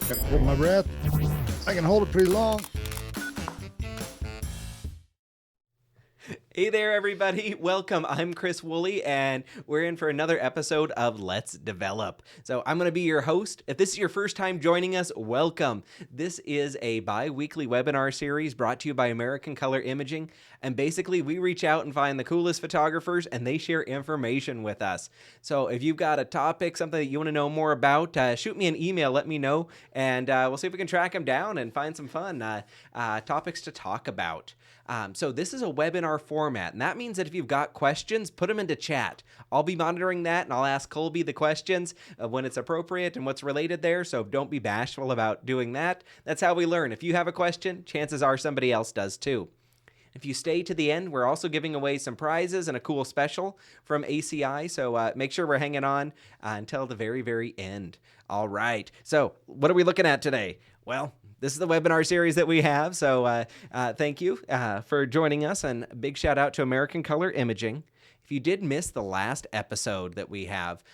Gotta hold my breath. I can hold it pretty long. Hey there, everybody. Welcome. I'm Chris Woolley, and we're in for another episode of Let's Develop. So, I'm going to be your host. If this is your first time joining us, welcome. This is a bi weekly webinar series brought to you by American Color Imaging. And basically, we reach out and find the coolest photographers, and they share information with us. So, if you've got a topic, something that you want to know more about, shoot me an email, let me know, and we'll see if we can track them down and find some fun topics to talk about. So this is a webinar format, and that means that if you've got questions, put them into chat. I'll be monitoring that, and I'll ask Colby the questions when it's appropriate and what's related there, so don't be bashful about doing that. That's how we learn. If you have a question, chances are somebody else does too. If you stay to the end, we're also giving away some prizes and a cool special from ACI, so make sure we're hanging on until the very, very end. All right, so what are we looking at today? Well, this is the webinar series that we have, so thank you for joining us, and a big shout out to American Color Imaging. If you did miss the last episode that we have,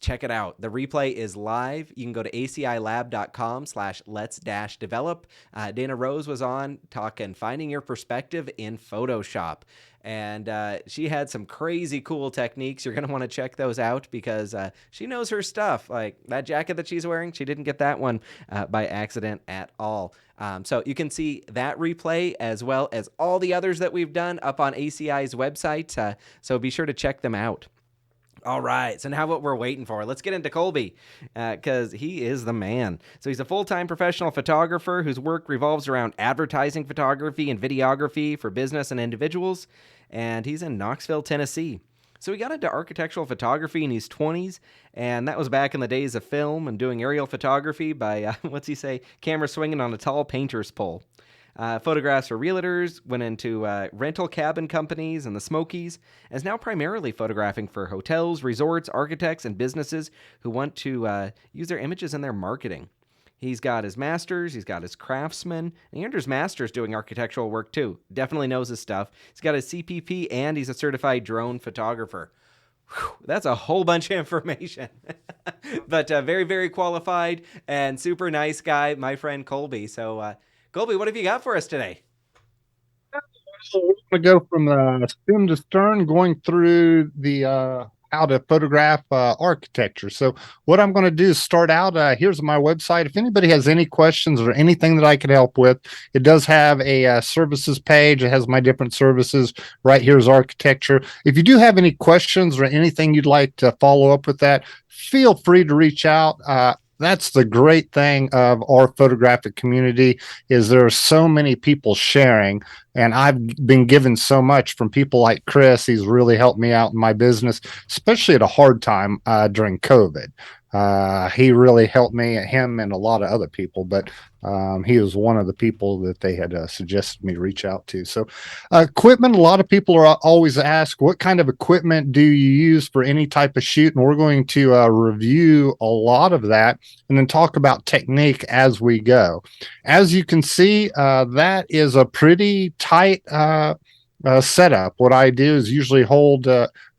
check it out. The replay is live. You can go to acilab.com/let's-develop. Dana Rose was on talking finding your perspective in Photoshop. And she had some crazy cool techniques. You're going to want to check those out because she knows her stuff. Like that jacket that she's wearing, she didn't get that one by accident at all. So you can see that replay as well as all the others that we've done up on ACI's website. So be sure to check them out. All right, so now what we're waiting for, let's get into Colby, because he is the man. So he's a full-time professional photographer whose work revolves around advertising photography and videography for business and individuals, and he's in Knoxville, Tennessee. So he got into architectural photography in his 20s, and that was back in the days of film and doing aerial photography by, camera swinging on a tall painter's pole. Photographs for realtors, went into rental cabin companies and the Smokies, and is now primarily photographing for hotels, resorts, architects, and businesses who want to use their images in their marketing. He's got his master's, he's got his craftsman, and he earned his master's doing architectural work too. Definitely knows his stuff. He's got his CPP, and he's a certified drone photographer. Whew, that's a whole bunch of information. But very, very qualified and super nice guy, my friend Colby. So, Colby, what have you got for us today? So we're going to go from stem to stern, going through the how to photograph architecture. So what I'm going to do is start out. Here's my website. If anybody has any questions or anything that I could help with, it does have a services page. It has my different services. Right here is architecture. If you do have any questions or anything you'd like to follow up with that, feel free to reach out. That's the great thing of our photographic community is there are so many people sharing, and I've been given so much from people like Chris. He's really helped me out in my business, especially at a hard time during COVID. He really helped me, him and a lot of other people, but he was one of the people that they had suggested me reach out to. So equipment, a lot of people are always ask, what kind of equipment do you use for any type of shoot? And we're going to review a lot of that and then talk about technique as we go. As you can see, that is a pretty tight setup. What I do is usually hold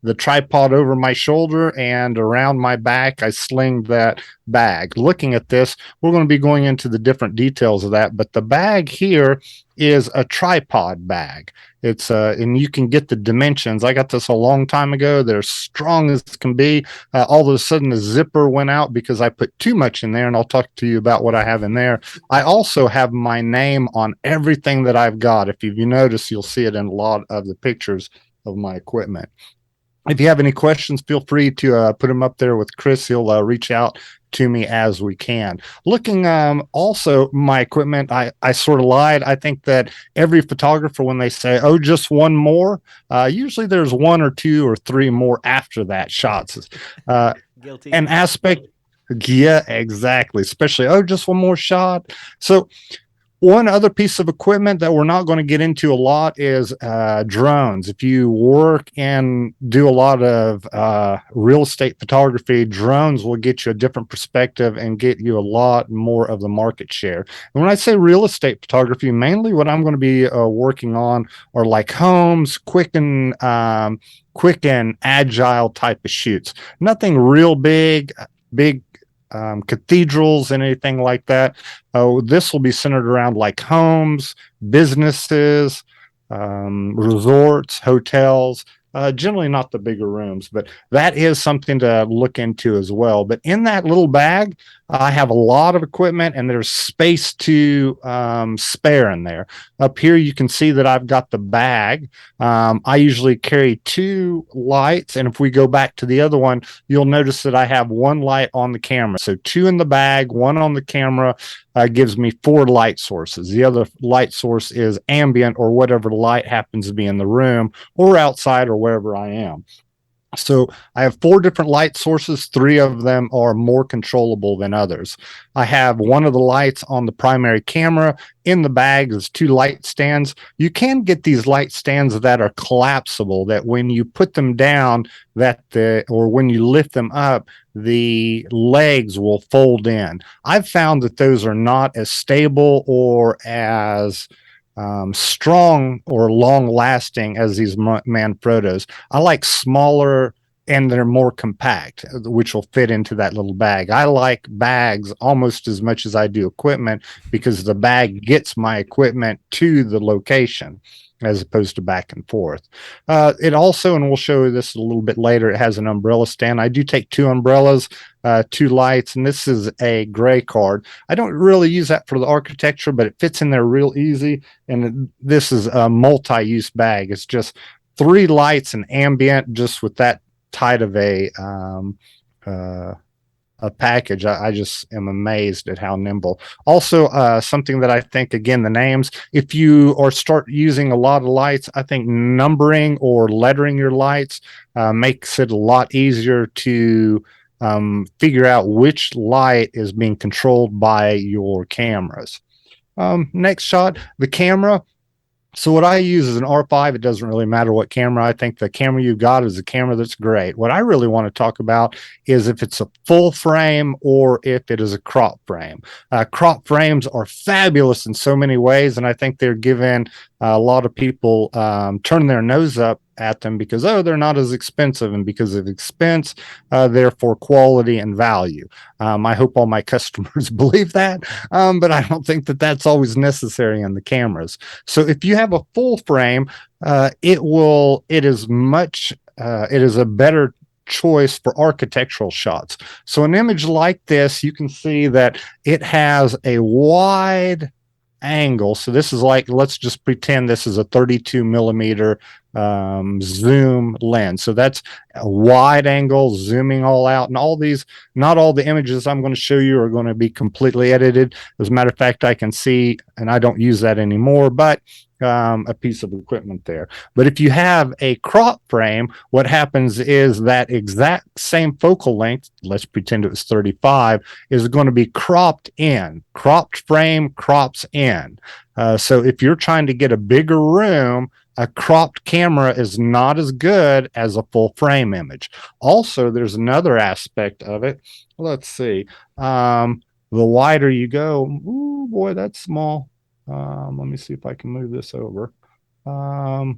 the tripod over my shoulder, and around my back I sling that bag. Looking at this, we're going to be going into the different details of that, but the bag here is a tripod bag. It's and you can get the dimensions. I got this a long time ago. They're strong as can be. All of a sudden the zipper went out because I put too much in there, and I'll talk to you about what I have in there. I also have my name on everything that I've got. If you notice, you'll see it in a lot of the pictures of my equipment. If you have any questions, feel free to put them up there with Chris. He'll reach out to me as we can. Looking also my equipment, I sort of lied. I think that every photographer, when they say, oh, just one more, usually there's one or two or three more after that shots. Guilty. An aspect, yeah, exactly. Especially, oh, just one more shot. So one other piece of equipment that we're not going to get into a lot is drones. If you work and do a lot of real estate photography, drones will get you a different perspective and get you a lot more of the market share. And when I say real estate photography, mainly what I'm going to be working on are like homes, quick and agile type of shoots. Nothing real big cathedrals and anything like that. This will be centered around like homes, businesses, resorts, hotels. Generally not the bigger rooms, but that is something to look into as well. But in that little bag, I have a lot of equipment and there's space to spare in there. Up here, you can see that I've got the bag. I usually carry 2 lights. And if we go back to the other one, you'll notice that I have 1 light on the camera. So 2 in the bag, 1 on the camera, gives me 4 light sources. The other light source is ambient or whatever light happens to be in the room or outside or wherever I am. So I have 4 different light sources. 3 of them are more controllable than others. I have one of the lights on the primary camera. In the bag is 2 light stands. You can get these light stands that are collapsible, that when you put them down, or when you lift them up, the legs will fold in. I've found that those are not as stable or as strong or long lasting as these Manfrottos. I like smaller and they're more compact, which will fit into that little bag. I like bags almost as much as I do equipment because the bag gets my equipment to the location as opposed to back and forth. It also, and we'll show you this a little bit later, it has an umbrella stand. I do take 2 umbrellas, 2 lights, and this is a gray card. I don't really use that for the architecture, but it fits in there real easy. And this is a multi-use bag. It's just 3 lights and ambient, just with that tight of a package. I just am amazed at how nimble. Also, something that I think, again, the names, if you or start using a lot of lights, I think numbering or lettering your lights makes it a lot easier to figure out which light is being controlled by your cameras. Next shot, the camera. So what I use is an R5. It doesn't really matter what camera. I think the camera you've got is a camera that's great. What I really want to talk about is if it's a full frame or if it is a crop frame. Crop frames are fabulous in so many ways, and I think they're given a lot of people turn their nose up at them because, oh, they're not as expensive, and because of expense, therefore quality and value. I hope all my customers believe that, but I don't think that that's always necessary in the cameras. So if you have a full frame, it is a better choice for architectural shots. So an image like this, you can see that it has a wide angle. So this is like, let's just pretend this is a 32 millimeter zoom lens. So that's a wide angle, zooming all out. And all these, not all the images I'm going to show you are going to be completely edited. As a matter of fact, I can see, and I don't use that anymore, but a piece of equipment there. But if you have a crop frame, what happens is that exact same focal length, let's pretend it was 35, is going to be cropped in. Cropped frame crops in. So if you're trying to get a bigger room, a cropped camera is not as good as a full frame image. Also, there's another aspect of it. Let's see. The wider you go, ooh, boy, that's small. Let me see if I can move this over. That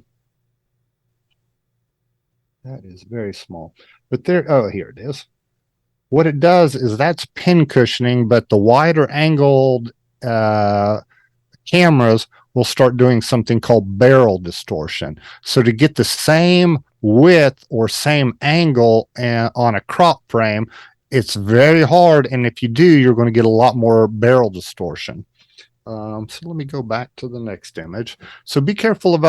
is very small. But there, oh, here it is. What it does is that's pin cushioning, but the wider angled cameras will start doing something called barrel distortion. So to get the same width or same angle on a crop frame, it's very hard. And if you do, you're going to get a lot more barrel distortion. So let me go back to the next image. So be careful of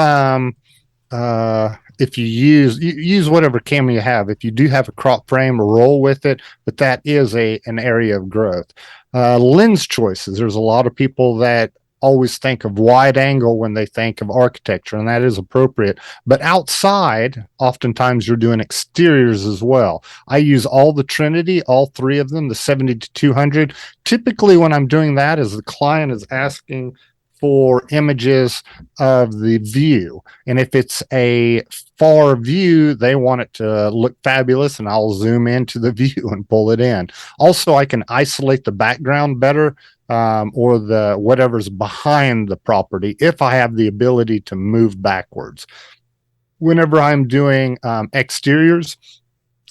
if you use whatever camera you have. If you do have a crop frame, roll with it, but that is an area of growth. Lens choices. There's a lot of people that always think of wide angle when they think of architecture, and that is appropriate. But outside, oftentimes you're doing exteriors as well. I use all the Trinity, all 3 of them, the 70 to 200. Typically when I'm doing that is the client is asking for images of the view. And if it's a far view, they want it to look fabulous, and I'll zoom into the view and pull it in. Also, I can isolate the background better, or the whatever's behind the property if I have the ability to move backwards. Whenever I'm doing exteriors,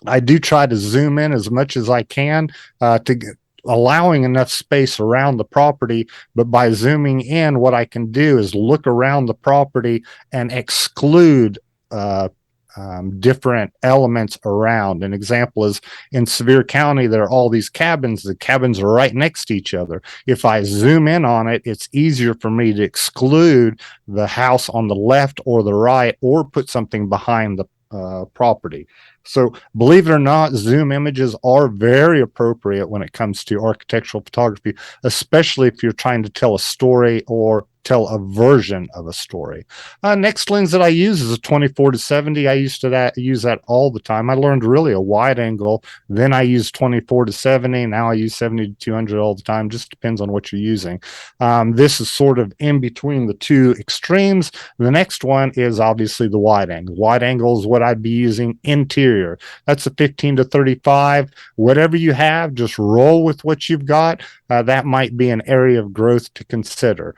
I do try to zoom in as much as I can to allowing enough space around the property. But by zooming in, what I can do is look around the property and exclude uh, different elements around. An example is in Sevier County, there are all these cabins. The cabins are right next to each other. If I zoom in on it, it's easier for me to exclude the house on the left or the right, or put something behind the property. So, believe it or not, zoom images are very appropriate when it comes to architectural photography, especially if you're trying to tell a story or tell a version of a story. Next lens that I use is a 24 to 70. I used to use that all the time. I learned really a wide angle. Then I use 24 to 70. Now I use 70 to 200 all the time. Just depends on what you're using. This is sort of in between the two extremes. The next one is obviously the wide angle. Wide angle is what I'd be using interior. That's a 15 to 35. Whatever you have, just roll with what you've got. That might be an area of growth to consider.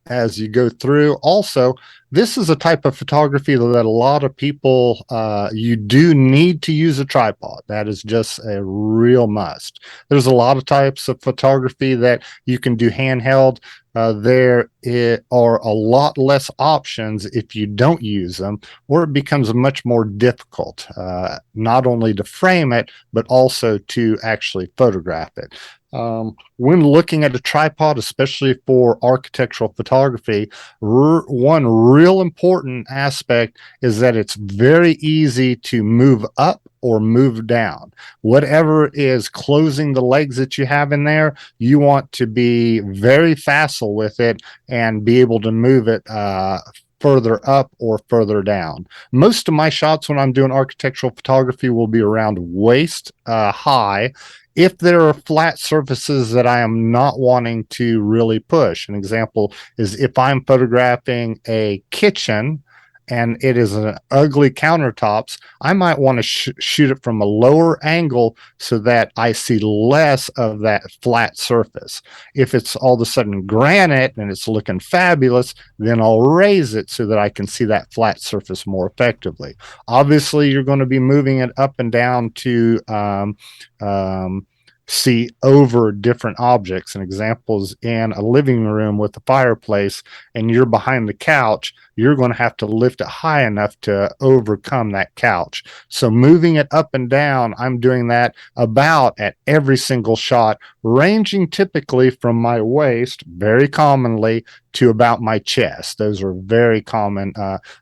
As you go through. Also, this is a type of photography that a lot of people, you do need to use a tripod. That is just a real must. There's a lot of types of photography that you can do handheld. There are a lot less options if you don't use them, or it becomes much more difficult, not only to frame it, but also to actually photograph it. When looking at a tripod, especially for architectural photography, one real important aspect is that it's very easy to move up or move down. Whatever is closing the legs that you have in there, you want to be very facile with it and be able to move it further up or further down. Most of my shots when I'm doing architectural photography will be around waist high. If there are flat surfaces that I am not wanting to really push, an example is if I'm photographing a kitchen and it is an ugly countertops, I might want to shoot it from a lower angle so that I see less of that flat surface. If it's all of a sudden granite and it's looking fabulous, then I'll raise it so that I can see that flat surface more effectively. Obviously, you're going to be moving it up and down to see over different objects. And examples in a living room with a fireplace and you're behind the couch, you're going to have to lift it high enough to overcome that couch. So moving it up and down, I'm doing that about at every single shot, ranging typically from my waist, very commonly, to about my chest. Those are very common,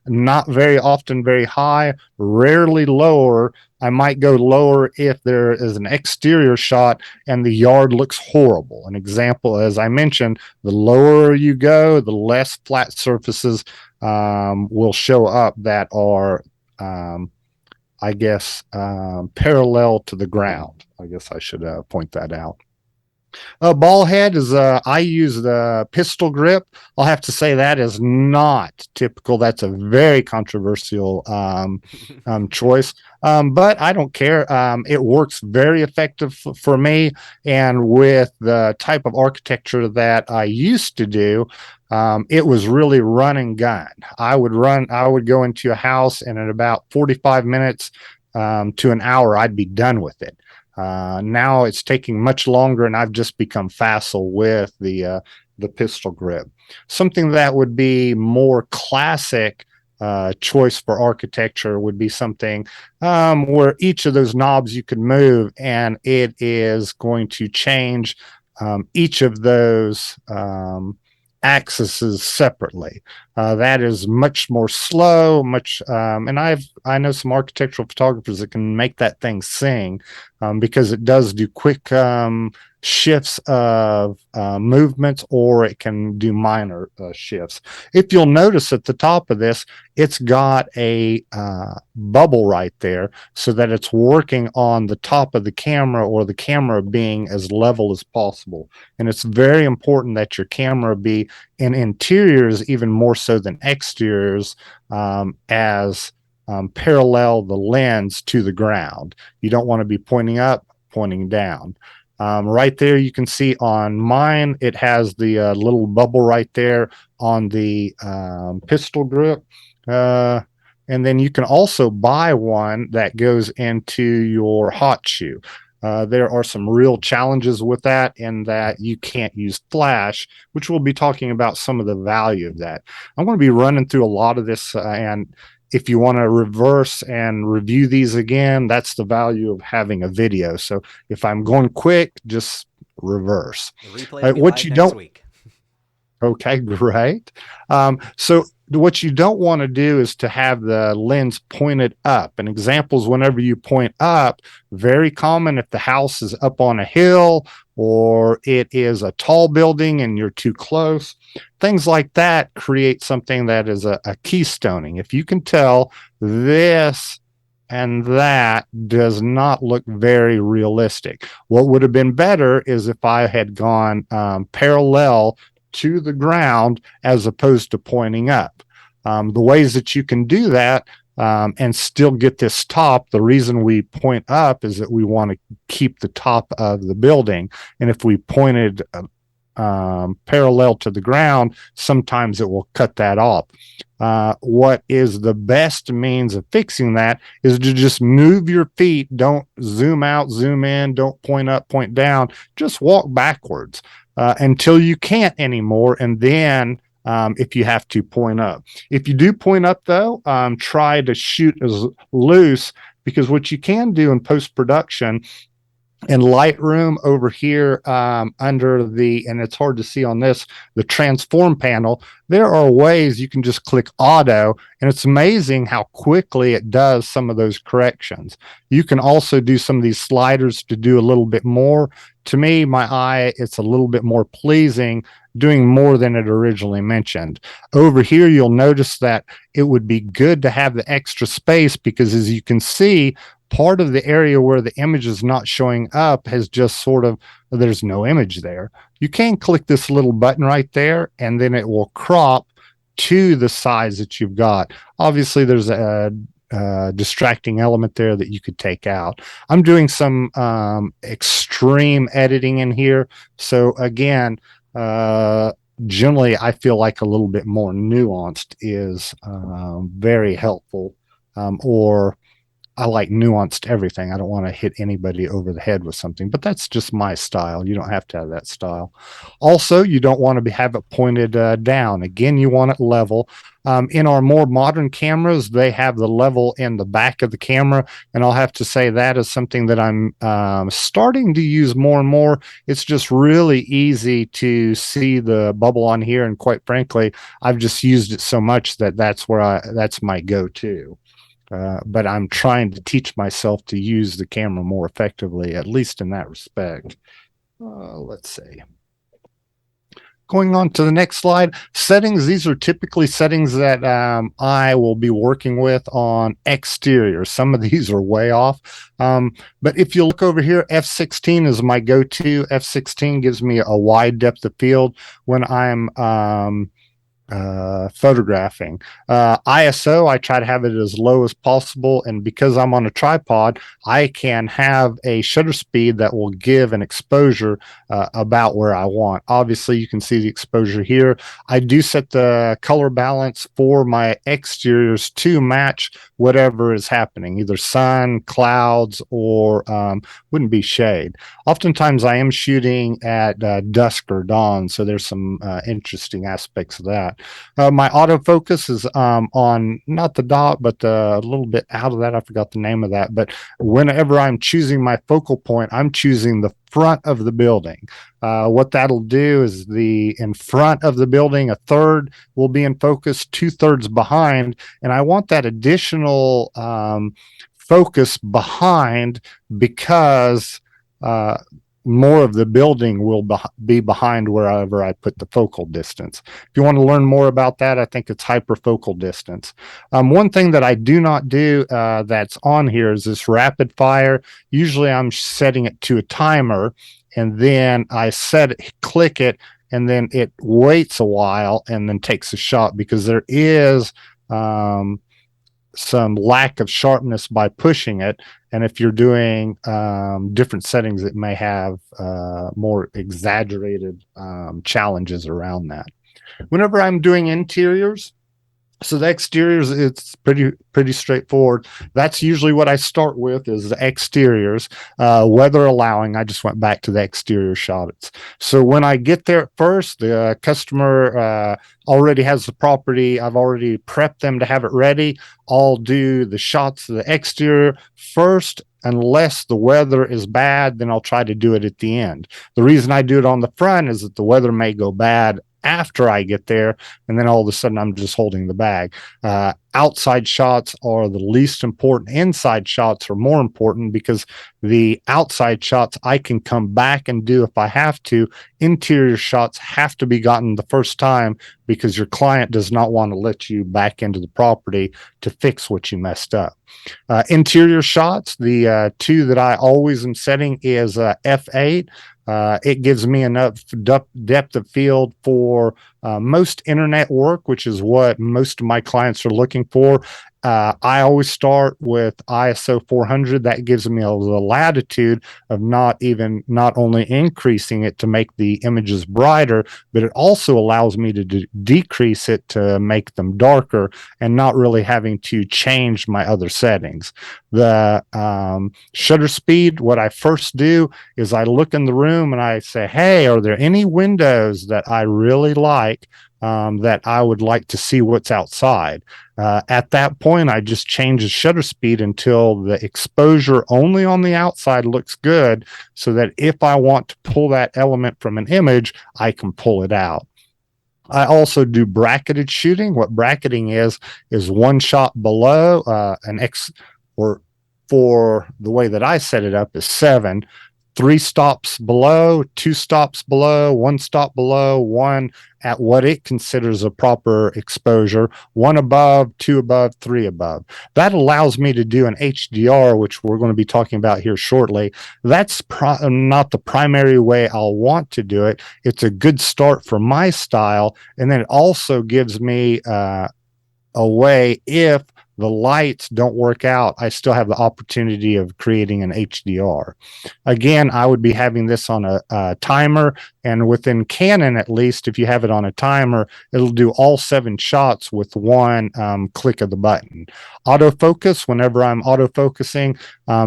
not very often very high, rarely lower. I might go lower if there is an exterior shot and the yard looks horrible. An example, as I mentioned, the lower you go, the less flat surfaces will show up that are, parallel to the ground. I guess I should point that out. Ball head is I use the pistol grip. I'll have to say that is not typical. That's a very controversial choice. But I don't care. It works very effective for me. And with the type of architecture that I used to do, it was really run and gun. I would go into a house and in about 45 minutes to an hour, I'd be done with it. Now it's taking much longer, and I've just become facile with the pistol grip. Something that would be more classic choice for architecture would be something where each of those knobs you can move, and it is going to change each of those axes separately. That is much more slow, and I know some architectural photographers that can make that thing sing because it does do quick shifts of movements, or it can do minor shifts. If you'll notice at the top of this, it's got a bubble right there so that it's working on the top of the camera, or the camera being as level as possible. And it's very important that your camera be in interiors even more so than exteriors, as parallel the lens to the ground. You don't want to be pointing up, pointing down. Right there, you can see on mine, it has the little bubble right there on the pistol grip. And then you can also buy one that goes into your hot shoe. There are some real challenges with that, in that you can't use flash, which we'll be talking about some of the value of that. I'm going to be running through a lot of this, and if you want to reverse and review these again, that's the value of having a video. So if I'm going quick, just reverse. The replay will be What live you next don't week. Okay, great. So what you don't want to do is to have the lens pointed up. And examples, whenever you point up, very common if the house is up on a hill or it is a tall building and you're too close. Things like that create something that is a keystoning. If you can tell, this and that does not look very realistic. What would have been better is if I had gone parallel to the ground as opposed to pointing up. The ways that you can do that and still get this top, the reason we point up is that we want to keep the top of the building. And if we pointed parallel to the ground, sometimes it will cut that off. What is the best means of fixing that is to just move your feet. Don't zoom out, zoom in, don't point up, point down. Just walk backwards until you can't anymore. And then if you have to, point up. If you do point up, though, try to shoot as loose, because what you can do in post-production in Lightroom over here under the, and it's hard to see on this, the transform panel, there are ways you can just click auto, and it's amazing how quickly it does some of those corrections. You can also do some of these sliders to do a little bit more. To me, my eye, it's a little bit more pleasing doing more than it originally mentioned. Over here, you'll notice that it would be good to have the extra space, because as you can see, part of the area where the image is not showing up has just sort of, there's no image there. You can click this little button right there, and then it will crop to the size that you've got. Obviously, there's a distracting element there that you could take out. I'm doing some extreme editing in here. So again, generally, I feel like a little bit more nuanced is very helpful, or I like nuanced everything. I don't want to hit anybody over the head with something, but that's just my style. You don't have to have that style. Also, you don't want to have it pointed down. Again, you want it level. In our more modern cameras, they have the level in the back of the camera, and I'll have to say that is something that I'm starting to use more and more. It's just really easy to see the bubble on here, and quite frankly, I've just used it so much that that's my go-to. But I'm trying to teach myself to use the camera more effectively, at least in that respect. Let's see. Going on to the next slide, settings. These are typically settings that I will be working with on exterior. Some of these are way off. But if you look over here, F16 is my go-to. F16 gives me a wide depth of field when I'm photographing. ISO, I try to have it as low as possible, and because I'm on a tripod, I can have a shutter speed that will give an exposure about where I want. Obviously, you can see the exposure here. I do set the color balance for my exteriors to match whatever is happening, either sun, clouds, or wouldn't be shade. Oftentimes, I am shooting at dusk or dawn, so there's some interesting aspects of that. My autofocus is on not the dot, but a little bit out of that. I forgot the name of that. But whenever I'm choosing my focal point, I'm choosing the front of the building. What that'll do is in front of the building, a third will be in focus, 2/3 behind, and I want that additional focus behind, because more of the building will be behind wherever I put the focal distance. If you want to learn more about that, I think it's hyperfocal distance. One thing that I do not do that's on here is this rapid fire. Usually I'm setting it to a timer, and then I click it, and then it waits a while and then takes a shot, because there is some lack of sharpness by pushing it. And if you're doing different settings, it may have more exaggerated challenges around that. Whenever I'm doing interiors, So the exteriors, it's pretty straightforward. That's usually what I start with is the exteriors. Weather allowing, I just went back to the exterior shots. So when I get there at first, the customer already has the property. I've already prepped them to have it ready. I'll do the shots of the exterior first. Unless the weather is bad, then I'll try to do it at the end. The reason I do it on the front is that the weather may go bad after I get there, and then all of a sudden I'm just holding the bag. Outside shots are the least important. Inside shots are more important because the outside shots I can come back and do if I have to. Interior shots have to be gotten the first time because your client does not want to let you back into the property to fix what you messed up. Interior shots, the two that I always am setting is F8. It gives me enough depth of field for most internet work, which is what most of my clients are looking for. I always start with ISO 400. That gives me a latitude of not only increasing it to make the images brighter, but it also allows me to decrease it to make them darker and not really having to change my other settings. The shutter speed, what I first do is I look in the room and I say, hey, are there any windows that I really like that I would like to see what's outside? At that point, I just change the shutter speed until the exposure only on the outside looks good so that if I want to pull that element from an image, I can pull it out. I also do bracketed shooting. What bracketing is one shot below or for the way that I set it up is 7, 3 stops below, 2 stops below, 1 stop below, 1 at what it considers a proper exposure, 1 above, 2 above, 3 above. That allows me to do an HDR, which we're going to be talking about here shortly. That's not the primary way I'll want to do it. It's a good start for my style, and then it also gives me a way if the lights don't work out, I still have the opportunity of creating an HDR. Again, I would be having this on a timer, and within Canon, at least, if you have it on a timer, it'll do all 7 shots with one click of the button. Autofocus, whenever I'm autofocusing,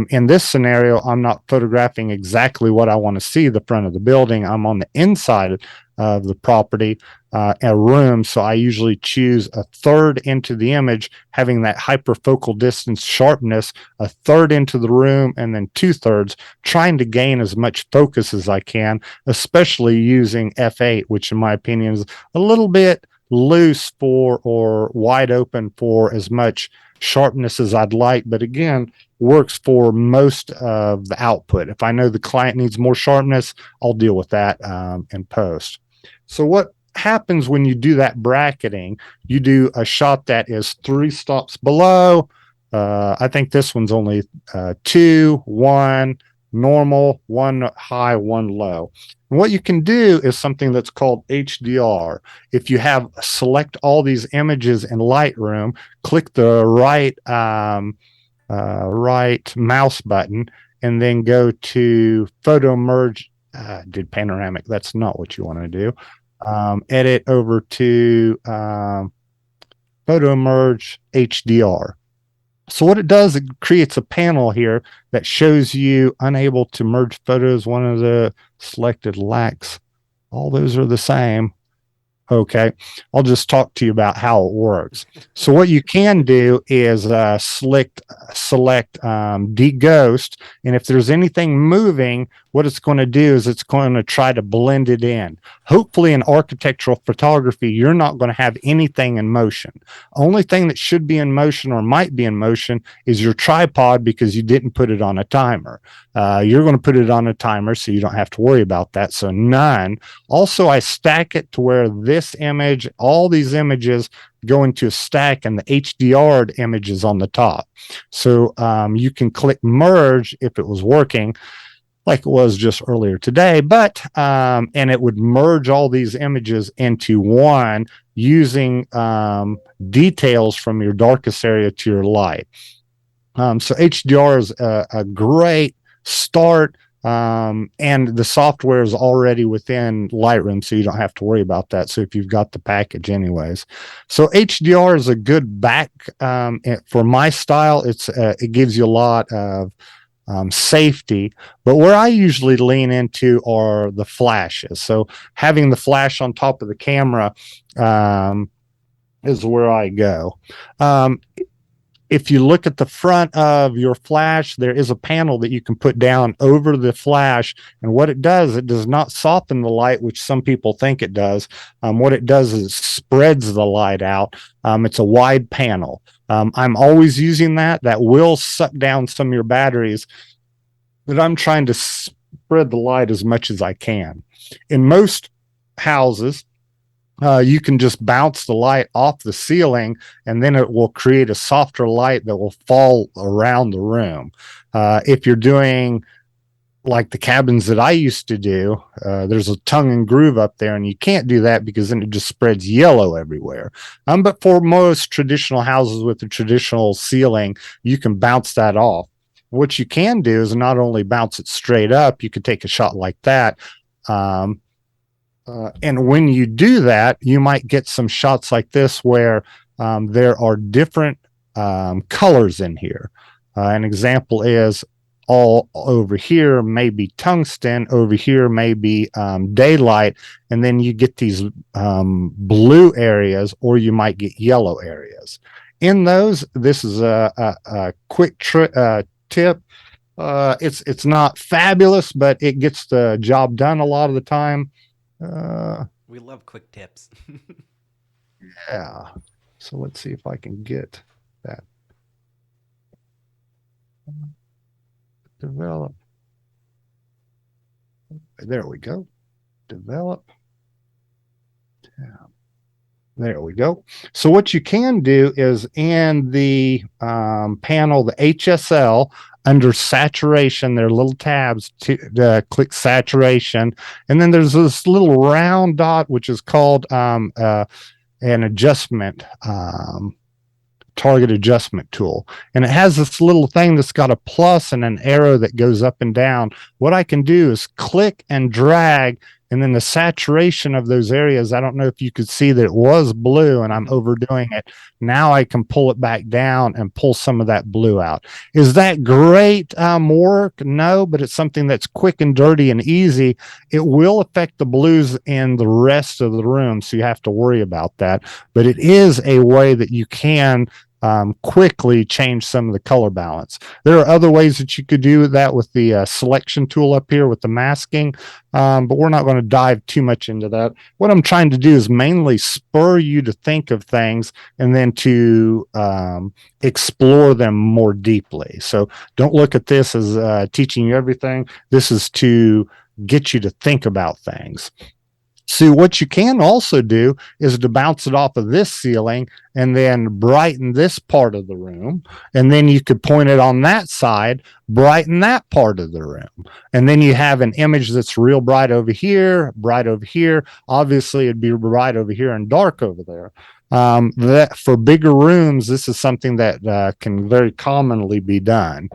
in this scenario, I'm not photographing exactly what I want to see, the front of the building. I'm on the inside of the property, a room. So I usually choose a third into the image, having that hyperfocal distance sharpness, a third into the room, and then 2/3, trying to gain as much focus as I can, especially using F8, which in my opinion is a little bit loose for or wide open for as much sharpness as I'd like. But again, works for most of the output. If I know the client needs more sharpness, I'll deal with that in post. So what happens when you do that bracketing? You do a shot that is 3 stops below. I think this one's only 2, 1 normal, 1 high, 1 low. And what you can do is something that's called HDR. If you have select all these images in Lightroom, click the right mouse button, and then go to photo merge. Did panoramic. That's not what you want to do. Edit over to photo merge HDR. So what it does, it creates a panel here that shows you unable to merge photos. One of the selected lacks. All those are the same. Okay, I'll just talk to you about how it works. So what you can do is select deghost, and if there's anything moving, what it's going to do is it's going to try to blend it in. Hopefully in architectural photography, you're not going to have anything in motion. Only thing that should be in motion or might be in motion is your tripod, because you didn't put it on a timer. You're going to put it on a timer, so you don't have to worry about that. So none. Also, I stack it to where this image, all these images go into a stack, and the HDR'd image is on the top. So you can click merge if it was working like it was just earlier today, but and it would merge all these images into one using details from your darkest area to your light. So HDR is a great start. And the software is already within Lightroom, so you don't have to worry about that. So if you've got the package anyways. So HDR is a good back, for my style. It gives you a lot of safety, but where I usually lean into are the flashes. So having the flash on top of the camera is where I go. Um, if you look at the front of your flash, there is a panel that you can put down over the flash. And what it does not soften the light, which some people think it does. What it does is it spreads the light out. It's a wide panel. I'm always using that. That will suck down some of your batteries, but I'm trying to spread the light as much as I can. In most houses, you can just bounce the light off the ceiling, and then it will create a softer light that will fall around the room. If you're doing like the cabins that I used to do, there's a tongue and groove up there, and you can't do that because then it just spreads yellow everywhere. But for most traditional houses with a traditional ceiling, you can bounce that off. What you can do is not only bounce it straight up, you could take a shot like that. And when you do that, you might get some shots like this where there are different colors in here. An example is all over here may be tungsten, over here may be daylight, and then you get these blue areas, or you might get yellow areas. In those, this is a quick tip. It's not fabulous, but it gets the job done a lot of the time. We love quick tips. Yeah. So let's see if I can get that. Develop. There we go. Develop. Tab. There we go. So what you can do is in the panel, the HSL, under saturation, there are little tabs to click saturation. And then there's this little round dot, which is called an adjustment, target adjustment tool. And it has this little thing that's got a plus and an arrow that goes up and down. What I can do is click and drag, and then the saturation of those areas, I don't know if you could see that it was blue and I'm overdoing it. Now I can pull it back down and pull some of that blue out. Is that great work? No, but it's something that's quick and dirty and easy. It will affect the blues in the rest of the room, so you have to worry about that. But it is a way that you can quickly change some of the color balance. There are other ways that you could do that with the selection tool up here with the masking, but we're not going to dive too much into that. What I'm trying to do is mainly spur you to think of things and then to explore them more deeply. So don't look at this as teaching you everything. This is to get you to think about things. So what you can also do is to bounce it off of this ceiling and then brighten this part of the room. And then you could point it on that side, brighten that part of the room. And then you have an image that's real bright over here, bright over here. Obviously, it'd be bright over here and dark over there. That for bigger rooms, this is something that can very commonly be done.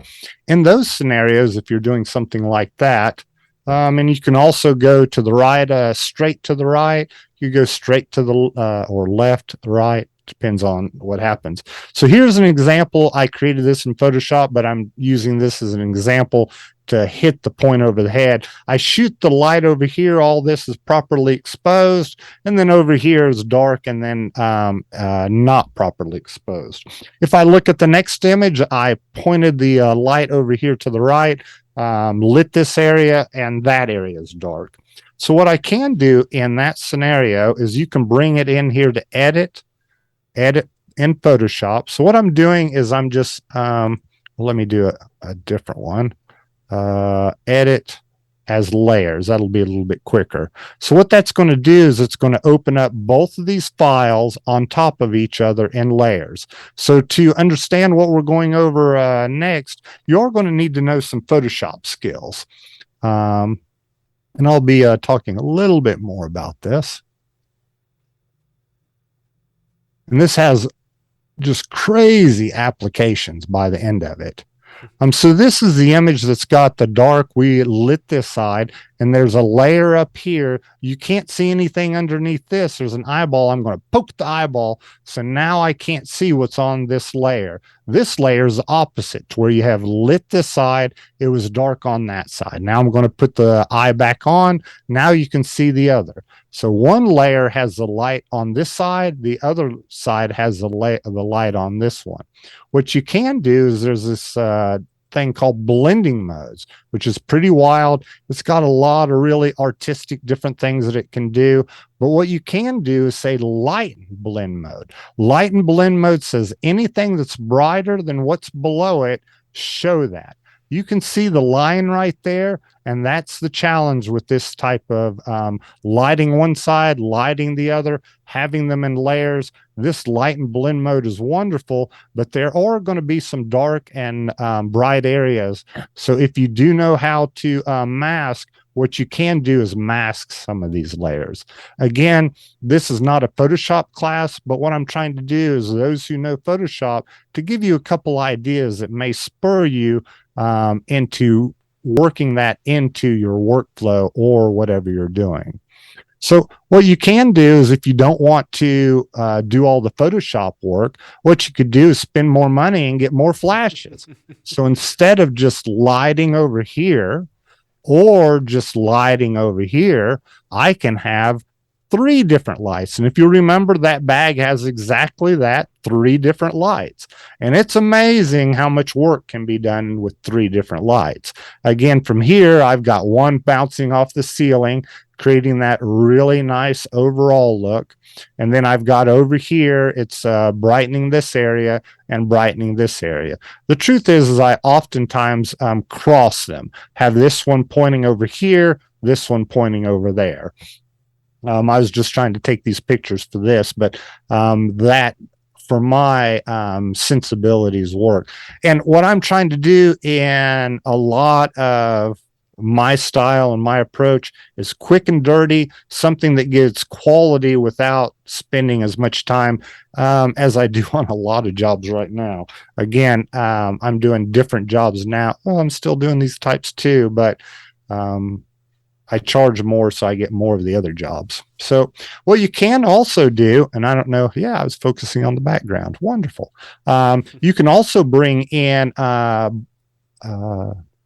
In those scenarios, if you're doing something like that, and you can also go to the right, straight to the right. You go straight to the or left, right, depends on what happens. So here's an example. I created this in Photoshop, but I'm using this as an example to hit the point over the head. I shoot the light over here. All this is properly exposed. And then over here is dark and then not properly exposed. If I look at the next image, I pointed the light over here to the right, lit this area, and that area is dark. So what I can do in that scenario is you can bring it in here to edit in Photoshop. So what I'm doing is I'm just, let me do a different one. Edit as layers. That'll be a little bit quicker. So what that's going to do is it's going to open up both of these files on top of each other in layers. So to understand what we're going over next, you're going to need to know some Photoshop skills. And I'll be talking a little bit more about this. And this has just crazy applications by the end of it. So this is the image that's got the dark. We lit this side, and there's a layer up here. You can't see anything underneath this. There's an eyeball. I'm going to poke the eyeball. So now I can't see what's on this layer. This layer is the opposite, to where you have lit this side. It was dark on that side. Now I'm going to put the eye back on. Now you can see the other. So one layer has the light on this side. The other side has the light on this one. What you can do is there's this thing called blending modes, which is pretty wild. It's got a lot of really artistic different things that it can do. But what you can do is say light and blend mode. Light and blend mode says anything that's brighter than what's below it, show that. You can see the line right there. And that's the challenge with this type of lighting one side, lighting the other, having them in layers. This light and blend mode is wonderful, but there are going to be some dark and bright areas. So if you do know how to mask, what you can do is mask some of these layers. Again, this is not a Photoshop class, but what I'm trying to do is those who know Photoshop to give you a couple ideas that may spur you into working that into your workflow or whatever you're doing. So what you can do is if you don't want to do all the Photoshop work, what you could do is spend more money and get more flashes. So instead of just lighting over here or just lighting over here, I can have 3 different lights. And if you remember, that bag has exactly that, 3 different lights. And it's amazing how much work can be done with 3 different lights. Again, from here, I've got one bouncing off the ceiling, creating that really nice overall look. And then I've got over here, it's brightening this area and brightening this area. The truth is I oftentimes cross them, have this one pointing over here, this one pointing over there. I was just trying to take these pictures for this, but that for my sensibilities work. And what I'm trying to do in a lot of my style and my approach is quick and dirty, something that gives quality without spending as much time as I do on a lot of jobs right now. Again, I'm doing different jobs now. Well, I'm still doing these types too, but I charge more, so I get more of the other jobs. So what you can also do, and I don't know, yeah, I was focusing on the background. Wonderful. You can also bring in,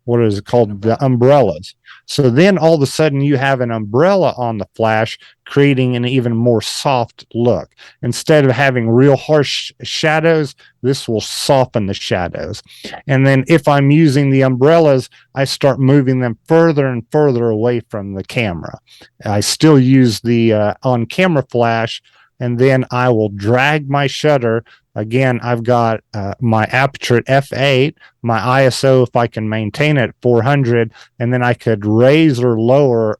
what is it called? The umbrellas. So then all of a sudden you have an umbrella on the flash, creating an even more soft look. Instead of having real harsh shadows, this will soften the shadows. And then if I'm using the umbrellas, I start moving them further and further away from the camera. I still use the on-camera flash, and then I will drag my shutter. Again, I've got my aperture at f8, my ISO, if I can maintain it, at 400, and then I could raise or lower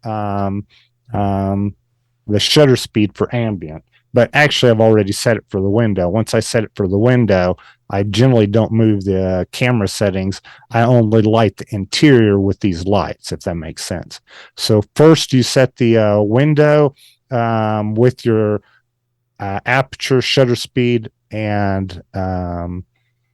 the shutter speed for ambient. But actually, I've already set it for the window. Once I set it for the window, I generally don't move the camera settings. I only light the interior with these lights, if that makes sense. So first you set the window with your aperture, shutter speed, and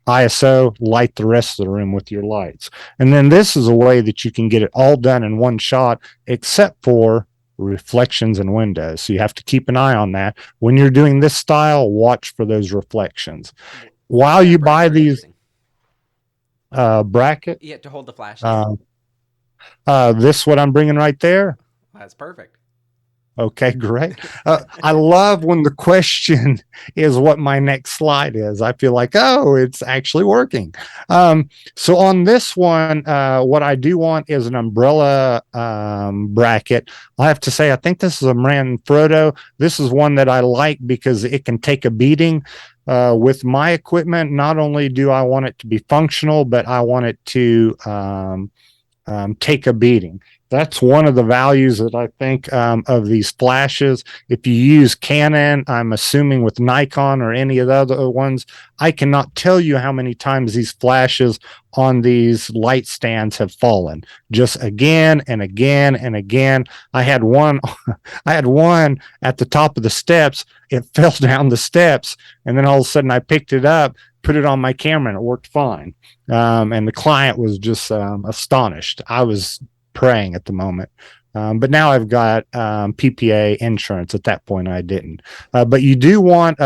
ISO, light the rest of the room with your lights. And then this is a way that you can get it all done in one shot, except for reflections and windows. So you have to keep an eye on that. When you're doing this style, watch for those reflections. While you buy these bracket, yeah, to hold the flash. This what I'm bringing right there. That's perfect. Okay, great. I love when the question is what my next slide is. I feel like, oh, it's actually working. So on this one, what I do want is an umbrella bracket. I have to say, I think this is a Manfrotto. This is one that I like because it can take a beating. With my equipment, not only do I want it to be functional, but I want it to take a beating. That's one of the values that I think of these flashes. If you use Canon, I'm assuming with Nikon or any of the other ones, I cannot tell you how many times these flashes on these light stands have fallen. Just again and again and again. I had one at the top of the steps. It fell down the steps, and then all of a sudden I picked it up, put it on my camera and it worked fine. And the client was just astonished. I was praying at the moment. But now I've got PPA insurance. At that point, I didn't. But you do want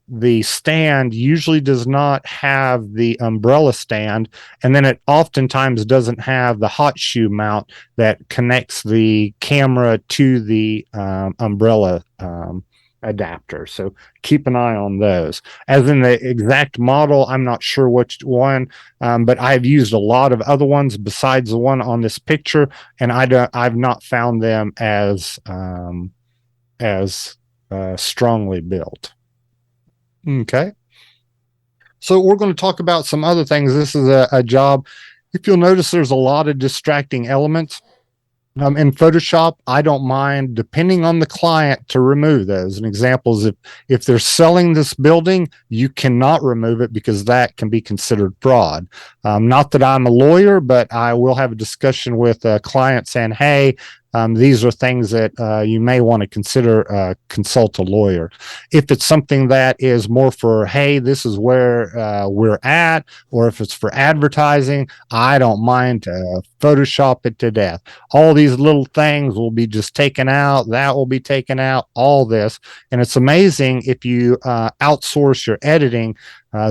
the stand usually does not have the umbrella stand, and then it oftentimes doesn't have the hot shoe mount that connects the camera to the umbrella adapter. So keep an eye on those. As in the exact model, I'm not sure which one, but I've used a lot of other ones besides the one on this picture, and I've not found them as strongly built. Okay. So we're going to talk about some other things. This is a job. If you'll notice, there's a lot of distracting elements. In Photoshop, I don't mind, depending on the client, to remove those. An example is if they're selling this building, you cannot remove it because that can be considered fraud. Not that I'm a lawyer, but I will have a discussion with a client saying, hey, these are things that you may want to consider, consult a lawyer. If it's something that is more for, hey, this is where we're at, or if it's for advertising, I don't mind to Photoshop it to death. All these little things will be just taken out. That will be taken out, all this. And it's amazing if you outsource your editing,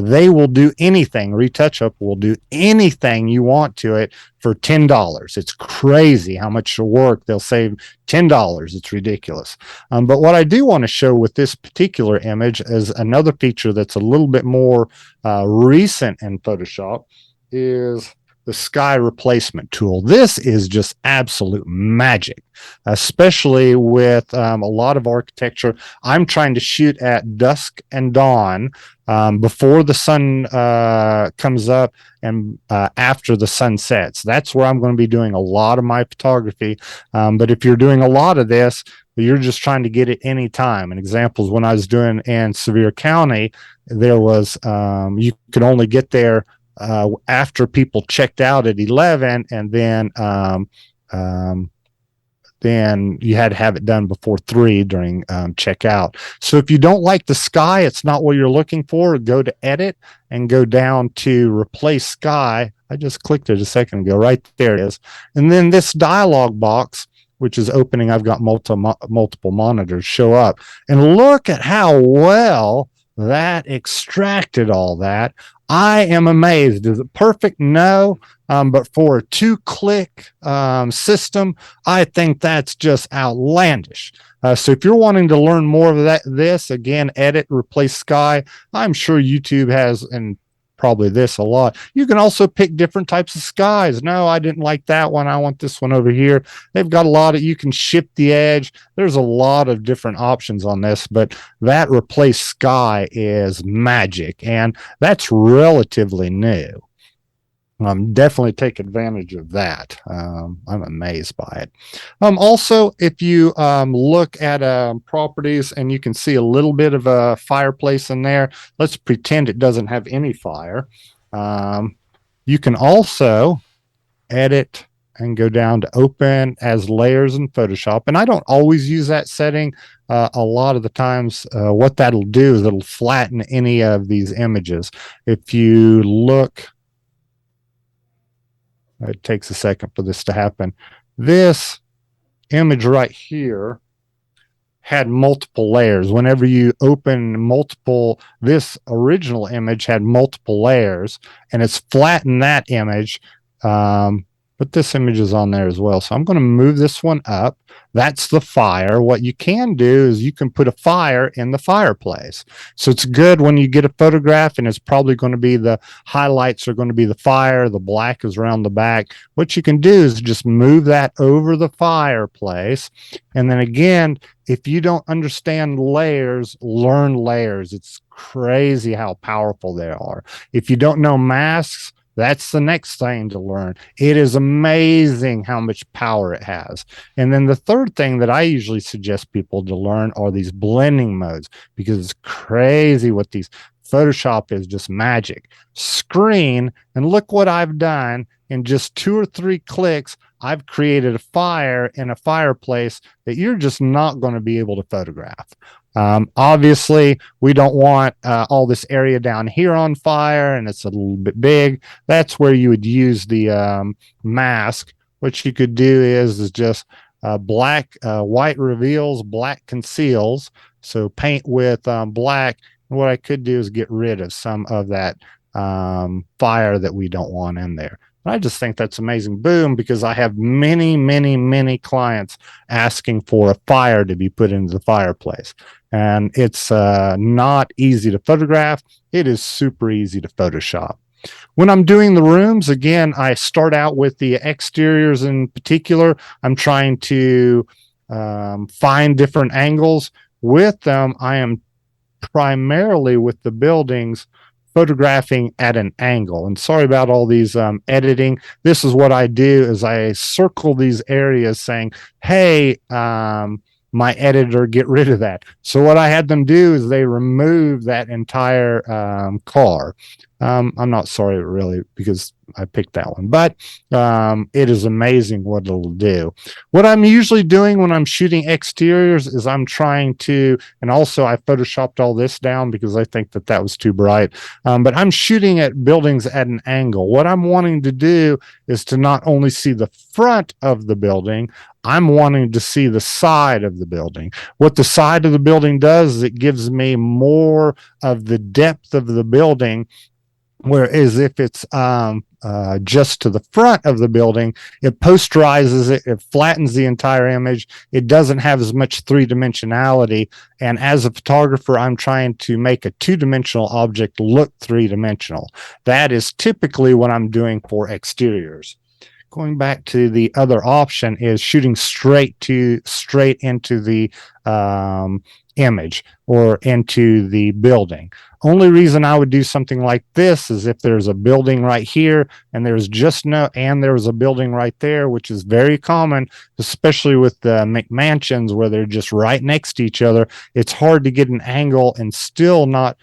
they will do anything. ReTouchUp will do anything you want to it for $10. It's crazy how much work they'll save. $10. It's ridiculous. But what I do want to show with this particular image is another feature that's a little bit more recent in Photoshop is the sky replacement tool. This is just absolute magic, especially with a lot of architecture. I'm trying to shoot at dusk and dawn, before the sun comes up and after the sun sets. That's where I'm going to be doing a lot of my photography. But if you're doing a lot of this, you're just trying to get it any time. And examples, when I was doing in Sevier County, there was you could only get there after people checked out at 11, and then you had to have it done before 3 during checkout. So if you don't like the sky, it's not what you're looking for, go to edit and go down to replace sky. I just clicked it a second ago. Right there it is. And then this dialog box, which is opening, I've got multiple monitors show up. And look at how well that extracted all that. I am amazed. Is it perfect? No. But for a 2-click system, I think that's just outlandish. So if you're wanting to learn more of this again, edit, replace sky, I'm sure YouTube has, and probably this a lot. You can also pick different types of skies. No, I didn't like that one. I want this one over here. They've got a lot of, you can shift the edge. There's a lot of different options on this, but that replace sky is magic, and that's relatively new. Definitely take advantage of that. I'm amazed by it. Also, if you look at properties and you can see a little bit of a fireplace in there, let's pretend it doesn't have any fire. You can also edit and go down to open as layers in Photoshop. And I don't always use that setting. A lot of the times, what that'll do is it'll flatten any of these images. If you look, it takes a second for this to happen. This image right here had multiple layers. Whenever you open multiple, this original image had multiple layers, and it's flattened that image. But this image is on there as well. So I'm going to move this one up. That's the fire. What you can do is you can put a fire in the fireplace. So it's good when you get a photograph, and it's probably going to be the highlights are going to be the fire. The black is around the back. What you can do is just move that over the fireplace. And then again, if you don't understand layers, learn layers. It's crazy how powerful they are. If you don't know masks, that's the next thing to learn. It is amazing how much power it has. And then the third thing that I usually suggest people to learn are these blending modes, because it's crazy what these Photoshop is just magic. Screen, and look what I've done in just 2 or 3 clicks. I've created a fire in a fireplace that you're just not going to be able to photograph. Obviously, we don't want all this area down here on fire, and it's a little bit big. That's where you would use the mask. What you could do is just black, white reveals, black conceals. So paint with black. What I could do is get rid of some of that fire that we don't want in there. I just think that's amazing. Boom, because I have many, many, many clients asking for a fire to be put into the fireplace. And it's not easy to photograph. It is super easy to Photoshop. When I'm doing the rooms, again, I start out with the exteriors in particular. I'm trying to find different angles. With them, I am primarily with the buildings photographing at an angle. And sorry about all these editing. This is what I do is I circle these areas saying, hey, my editor, get rid of that. So what I had them do is they remove that entire car. I'm not sorry really because I picked that one, but it is amazing what it'll do. What I'm usually doing when I'm shooting exteriors is I'm trying to, and also I photoshopped all this down because I think that that was too bright, but I'm shooting at buildings at an angle. What I'm wanting to do is to not only see the front of the building, I'm wanting to see the side of the building. What the side of the building does is it gives me more of the depth of the building. Whereas if it's just to the front of the building, it posterizes it, it flattens the entire image. It doesn't have as much three-dimensionality. And as a photographer, I'm trying to make a two-dimensional object look three-dimensional. That is typically what I'm doing for exteriors. Going back to the other option is shooting straight into the image or into the building. Only reason I would do something like this is if there's a building right here and there's a building right there, which is very common, especially with the McMansions where they're just right next to each other. It's hard to get an angle and still not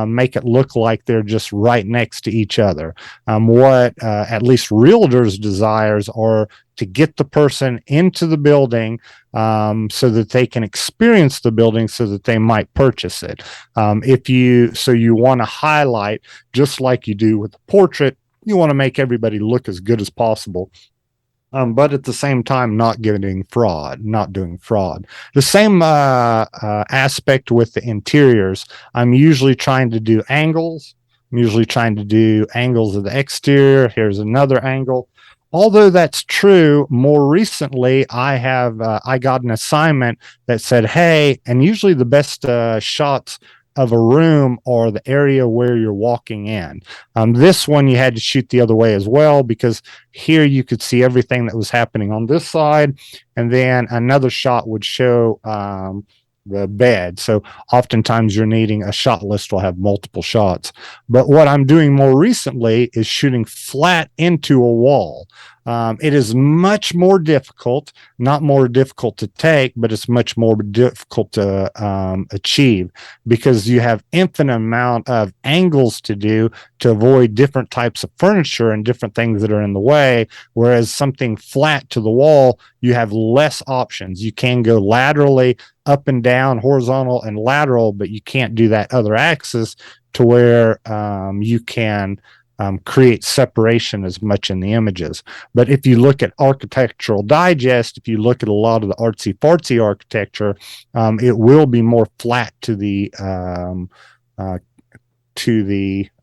make it look like they're just right next to each other. What at least realtors' desires are to get the person into the building so that they can experience the building so that they might purchase it. You want to highlight, just like you do with the portrait, you want to make everybody look as good as possible. But at the same time, not doing fraud. The same aspect with the interiors. I'm usually trying to do angles. I'm usually trying to do angles of the exterior. Here's another angle. Although that's true, more recently I got an assignment that said, hey, and usually the best shots of a room or the area where you're walking in. This one you had to shoot the other way as well because here you could see everything that was happening on this side, and then another shot would show the bed. So oftentimes you're needing a shot list will have multiple shots. But what I'm doing more recently is shooting flat into a wall. It is much more difficult, not more difficult to take, but it's much more difficult to achieve because you have infinite amount of angles to do to avoid different types of furniture and different things that are in the way. Whereas something flat to the wall, you have less options. You can go laterally, up and down, horizontal and lateral, but you can't do that other axis to where you can create separation as much in the images. But if you look at Architectural Digest, if you look at a lot of the artsy fartsy architecture, it will be more flat to the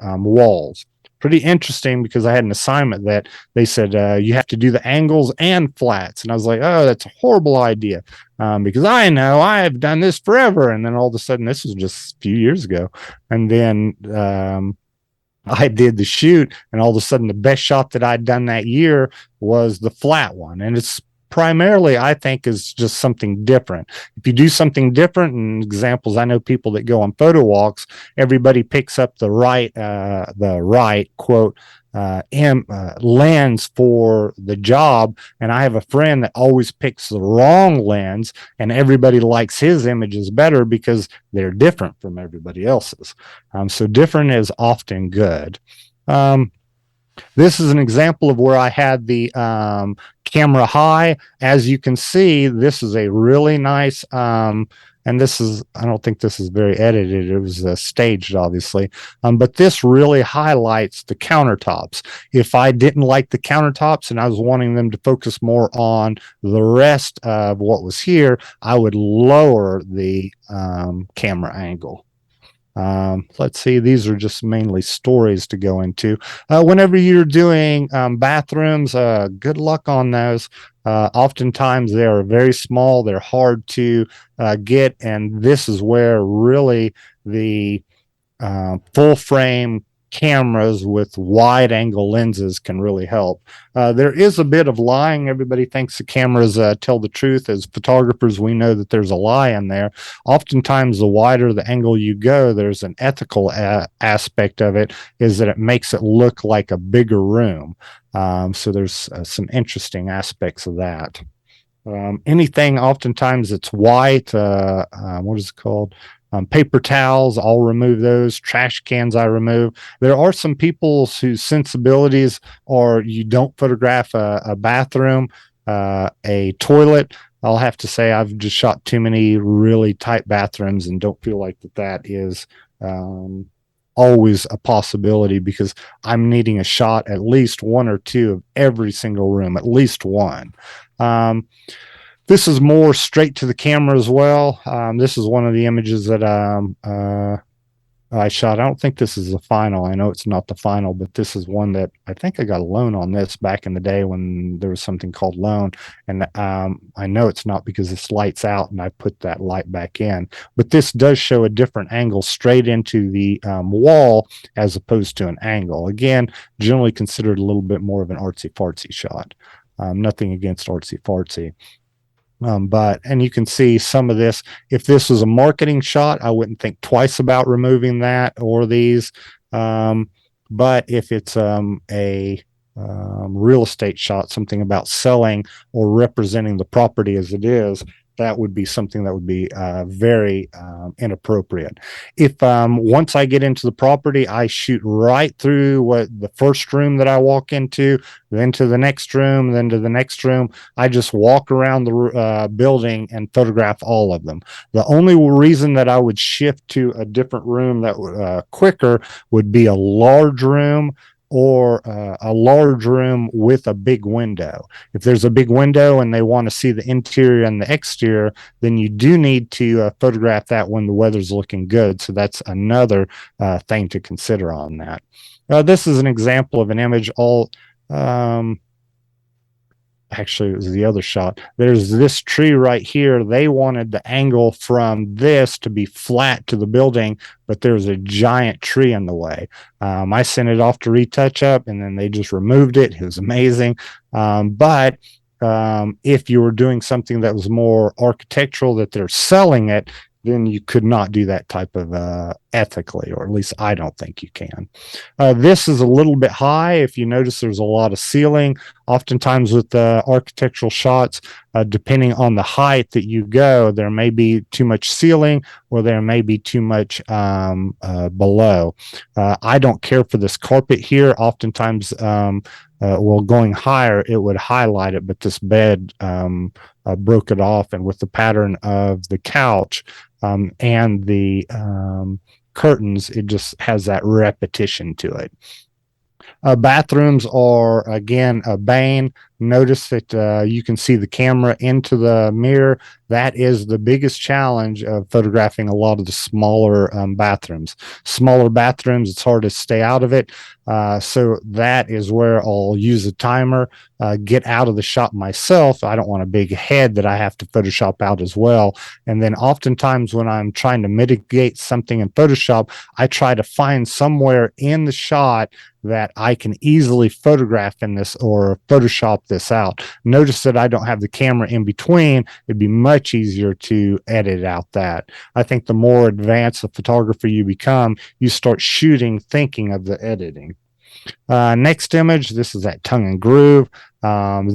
walls. Pretty interesting because I had an assignment that they said you have to do the angles and flats, and I was like, oh, that's a horrible idea because I know I've done this forever, and then all of a sudden this was just a few years ago, and then I did the shoot, and all of a sudden the best shot that I'd done that year was the flat one. And it's primarily, I think, is just something different. If you do something different, and examples, I know people that go on photo walks, everybody picks up the right quote, lens for the job, and I have a friend that always picks the wrong lens, and everybody likes his images better because they're different from everybody else's. So different is often good. This is an example of where I had the camera high. As you can see, this is a really nice, and this is, I don't think this is very edited. It was staged, obviously. But this really highlights the countertops. If I didn't like the countertops and I was wanting them to focus more on the rest of what was here, I would lower the camera angle. Let's see, these are just mainly stories to go into. Whenever you're doing bathrooms, good luck on those. Oftentimes they are very small, they're hard to get, and this is where really the full frame cameras with wide angle lenses can really help. There is a bit of lying. Everybody thinks the cameras tell the truth. As photographers, we know that there's a lie in there. Oftentimes, the wider the angle you go, there's an ethical aspect of it, is that it makes it look like a bigger room. So there's some interesting aspects of that. Anything oftentimes it's white, what is it called? Paper towels, I'll remove those. Trash cans, I remove. There are some people whose sensibilities are you don't photograph a bathroom, a toilet. I'll have to say I've just shot too many really tight bathrooms and don't feel like that is always a possibility, because I'm needing a shot at least one or two of every single room, at least one. This is more straight to the camera as well. This is one of the images that I shot. I don't think this is the final. I know it's not the final, but this is one that I think I got a loan on this back in the day when there was something called loan. And I know it's not because this lights out and I put that light back in. But this does show a different angle straight into the wall as opposed to an angle. Again, generally considered a little bit more of an artsy-fartsy shot. Nothing against artsy-fartsy. And you can see some of this. If this was a marketing shot, I wouldn't think twice about removing that or these. But if it's a real estate shot, something about selling or representing the property as it is, that would be something that would be very inappropriate. If once I get into the property, I shoot right through what the first room that I walk into, then to the next room, then to the next room. I just walk around the building and photograph all of them. The only reason that I would shift to a different room that quicker would be a large room, or a large room with a big window. If there's a big window and they want to see the interior and the exterior, then you do need to photograph that when the weather's looking good. So that's another thing to consider on that. This is an example of an image. Actually, it was the other shot. There's this tree right here. They wanted the angle from this to be flat to the building, but there's a giant tree in the way. I sent it off to retouch up, and then they just removed it. It was amazing. But if you were doing something that was more architectural, that they're selling it, then you could not do that type of ethically, or at least I don't think you can. This is a little bit high. If you notice, there's a lot of ceiling. Oftentimes with architectural shots, depending on the height that you go, there may be too much ceiling or there may be too much below. I don't care for this carpet here. Oftentimes, well, going higher, it would highlight it, but this bed broke it off, and with the pattern of the couch and the curtains, it just has that repetition to it. Bathrooms are, again, a bane. Notice that you can see the camera into the mirror. That is the biggest challenge of photographing a lot of the smaller bathrooms. Smaller bathrooms, it's hard to stay out of it. So that is where I'll use a timer, get out of the shot myself. I don't want a big head that I have to Photoshop out as well. And then oftentimes when I'm trying to mitigate something in Photoshop, I try to find somewhere in the shot that I can easily photograph in this or Photoshop this out. Notice that I don't have the camera in between. It'd be much easier to edit out that. I think the more advanced a photographer you become, you start shooting thinking of the editing. Next image, this is that tongue and groove.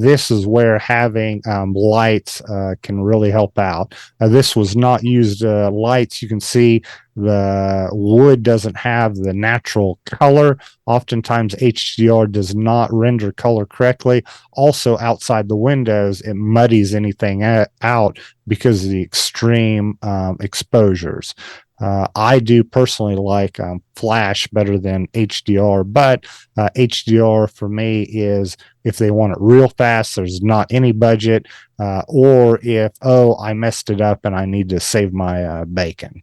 This is where having lights can really help out. This was not used lights. You can see the wood doesn't have the natural color. Oftentimes, HDR does not render color correctly. Also, outside the windows, it muddies anything out because of the extreme exposures. I do personally like flash better than HDR, but HDR for me is if they want it real fast, there's not any budget, or if, oh, I messed it up and I need to save my bacon.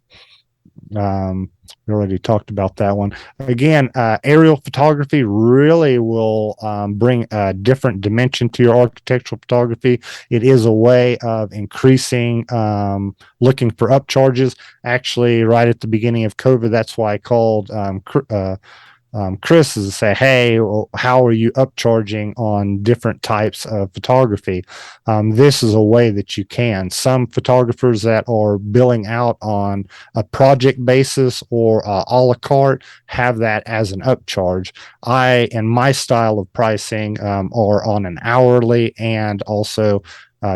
We already talked about that one. Again, aerial photography really will bring a different dimension to your architectural photography. It is a way of increasing looking for upcharges. Actually, right at the beginning of COVID, that's why I called Chris is to say, hey, well, how are you upcharging on different types of photography? This is a way that you can. Some photographers that are billing out on a project basis or a la carte have that as an upcharge. I, in my style of pricing, are on an hourly and also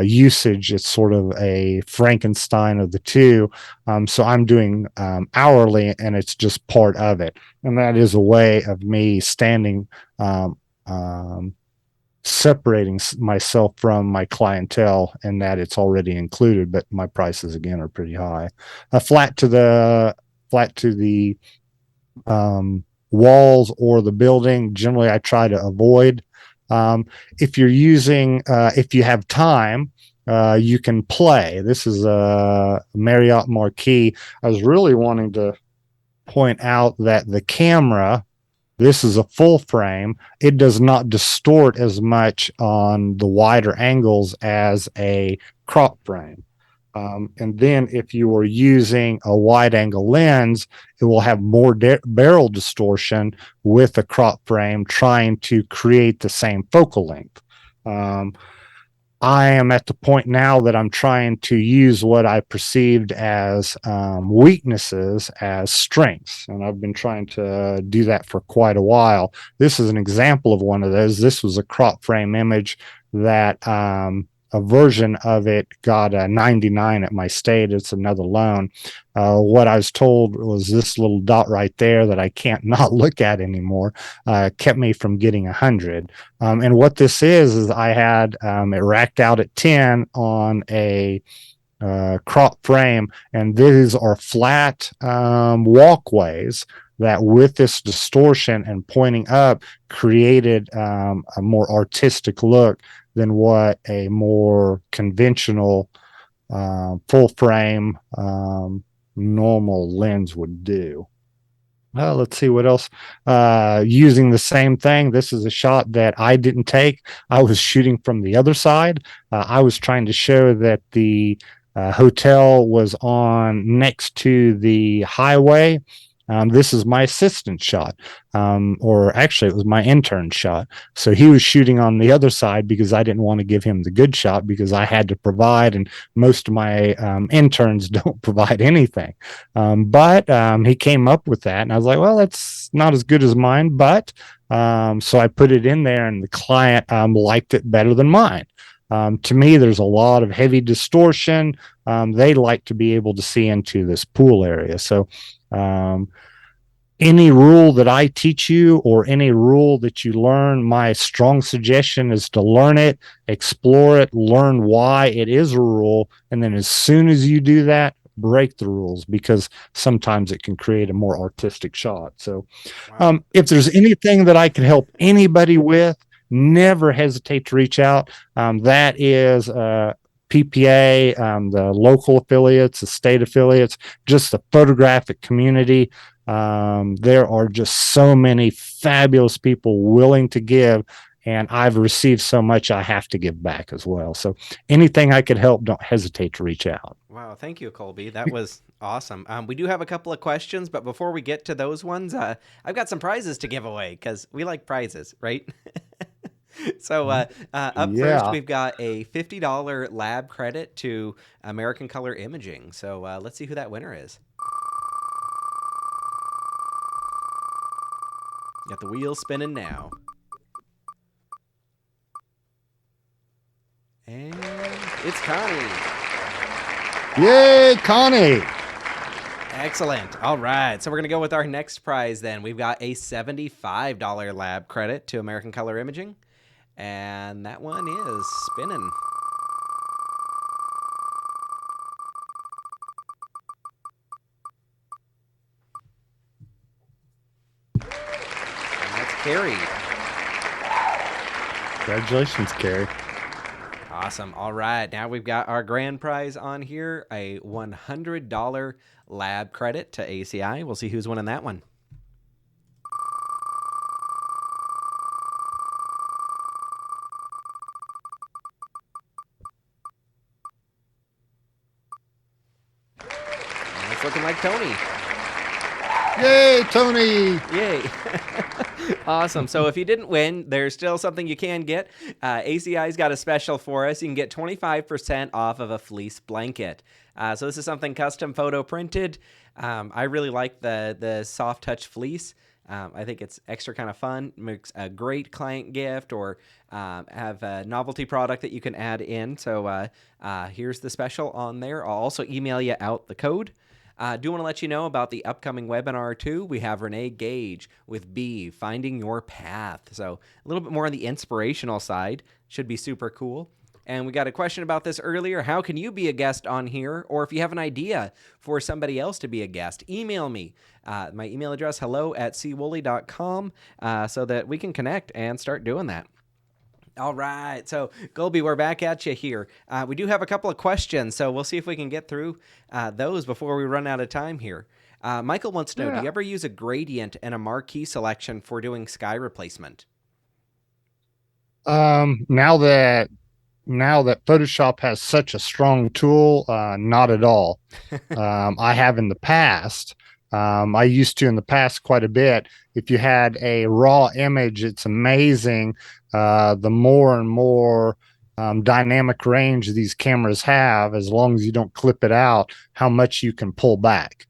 usage. It's sort of a Frankenstein of the two. So I'm doing hourly and it's just part of it. And that is a way of me standing, um, um, separating myself from my clientele and that it's already included, but my prices again are pretty high. A flat to the walls or the building. Generally, I try to avoid. If you're using, if you have time, you can play. This is a Marriott Marquis. I was really wanting to point out that the camera, this is a full frame. It does not distort as much on the wider angles as a crop frame. And then if you are using a wide angle lens, it will have more barrel distortion with a crop frame trying to create the same focal length. Um, I am at the point now that I'm trying to use what I perceived as weaknesses as strengths. And I've been trying to do that for quite a while. This is an example of one of those. This was a crop frame image that a version of it got a 99 at my state. It's another loan. What I was told was this little dot right there that I can't not look at anymore kept me from getting 100. And what this is I had it racked out at 10 on a crop frame, and these are flat walkways that with this distortion and pointing up created a more artistic look than what a more conventional full frame normal lens would do. Let's see what else. Using the same thing. This is a shot that I didn't take. I was shooting from the other side. I was trying to show that the hotel was on next to the highway. This is my assistant shot, or actually, it was my intern shot. So he was shooting on the other side because I didn't want to give him the good shot because I had to provide, and most of my interns don't provide anything. But he came up with that, and I was like, well, that's not as good as mine, but so I put it in there, and the client liked it better than mine. To me, there's a lot of heavy distortion. They like to be able to see into this pool area. So, any rule that I teach you or any rule that you learn, my strong suggestion is to learn it, explore it, learn why it is a rule. And then as soon as you do that, break the rules because sometimes it can create a more artistic shot. So, Wow. if there's anything that I can help anybody with, never hesitate to reach out. That is PPA, the local affiliates, the state affiliates, just the photographic community. There are just so many fabulous people willing to give, and I've received so much I have to give back as well. So anything I could help, don't hesitate to reach out. Wow, thank you, Colby. That was awesome. We do have a couple of questions, but before we get to those ones, I've got some prizes to give away because we like prizes, right? So up first, Yeah. we've got a $50 lab credit to American Color Imaging. So let's see who that winner is. Got the wheel spinning now. And it's Connie. Yay, Connie! Excellent. All right. So we're going to go with our next prize then. We've got a $75 lab credit to American Color Imaging. And that one is spinning. And that's Carrie. Congratulations, Carrie. Awesome. All right. Now we've got our grand prize on here, a $100 lab credit to ACI. We'll see who's winning that one. And it's looking like Tony. Yay, Tony! Yay. Awesome. So if you didn't win, there's still something you can get. ACI's got a special for us. You can get 25% off of a fleece blanket. So this is something custom photo printed. I really like the soft touch fleece. I think it's extra kind of fun. Makes a great client gift or have a novelty product that you can add in. So here's the special on there. I'll also email you out the code. Do want to let you know about the upcoming webinar too. We have Renee Gage with B, Finding Your Path. So a little bit more on the inspirational side. Should be super cool. And we got a question about this earlier. How can you be a guest on here? Or if you have an idea for somebody else to be a guest, email me. My email address, hello@cwoolley.com, so that we can connect and start doing that. All right. So, Colby, we're back at you here. We do have a couple of questions, so we'll see if we can get through those before we run out of time here. Michael wants to know, do you ever use a gradient and a marquee selection for doing sky replacement? Now that Photoshop has such a strong tool, not at all. I have in the past. I used to in the past quite a bit. If you had a raw image, it's amazing. The more and more dynamic range these cameras have, as long as you don't clip it out, how much you can pull back.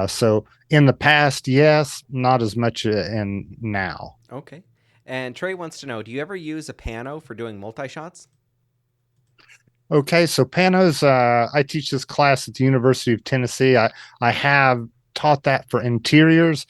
So in the past, yes, not as much in now. Okay. And Trey wants to know, do you ever use a pano for doing multi-shots? Okay, so panos, I teach this class at the University of Tennessee. I have taught that for interiors.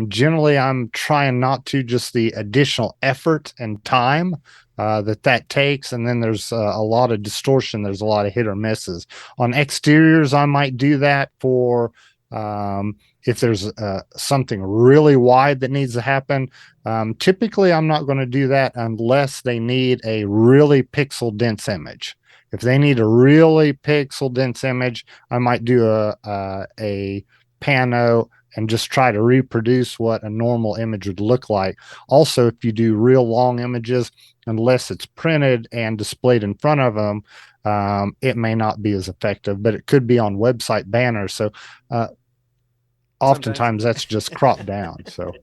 Generally, I'm trying not to, just the additional effort and time that takes. And then there's a lot of distortion. There's a lot of hit or misses. On exteriors, I might do that for if there's something really wide that needs to happen. Typically, I'm not going to do that unless they need a really pixel dense image. If they need a really pixel dense image, I might do a pano and just try to reproduce what a normal image would look like. Also, if you do real long images, unless it's printed and displayed in front of them, it may not be as effective, but it could be on website banners. So oftentimes that's just cropped down. So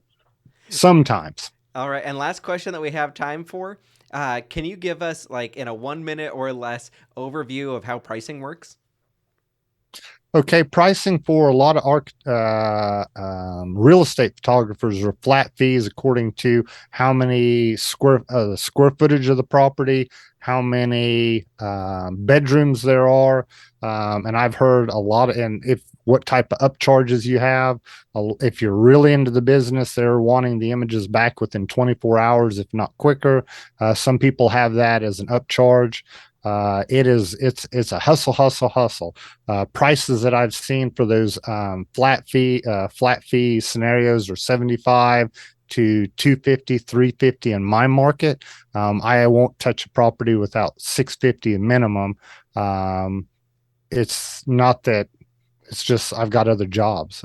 sometimes. All right. And last question that we have time for. Can you give us, like, in a 1 minute or less overview of how pricing works? Okay, pricing for a lot of real estate photographers are flat fees according to how many square footage of the property, how many bedrooms there are, and I've heard a lot of, and if what type of upcharges you have. If you're really into the business, they're wanting the images back within 24 hours, if not quicker. Some people have that as an upcharge. It's a hustle. Prices that I've seen for those flat fee scenarios are 75 to 250, 350 in my market. I won't touch a property without 650 minimum. It's not that, it's just I've got other jobs.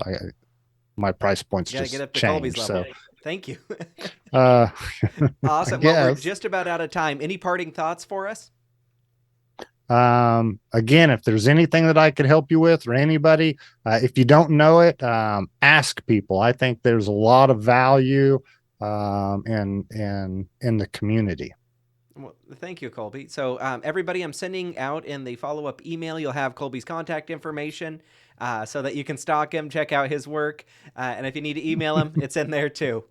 My price points You gotta get just up to Colby's changed. level. So Thank you. I Awesome. Well, we're guess. just about out of time. Any parting thoughts for us? Again, if there's anything that I could help you with or anybody, if you don't know it, ask people. I think there's a lot of value in the community. Well, thank you, Colby. So, everybody, I'm sending out in the follow-up email, you'll have Colby's contact information so that you can stalk him, check out his work. And if you need to email him, it's in there too.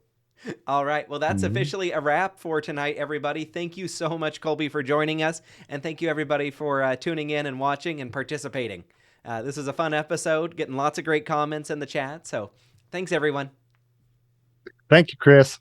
All right. Well, that's Mhm. officially a wrap for tonight, everybody. Thank you so much, Colby, for joining us. And thank you, everybody, for tuning in and watching and participating. This was a fun episode, getting lots of great comments in the chat. So thanks, everyone. Thank you, Chris.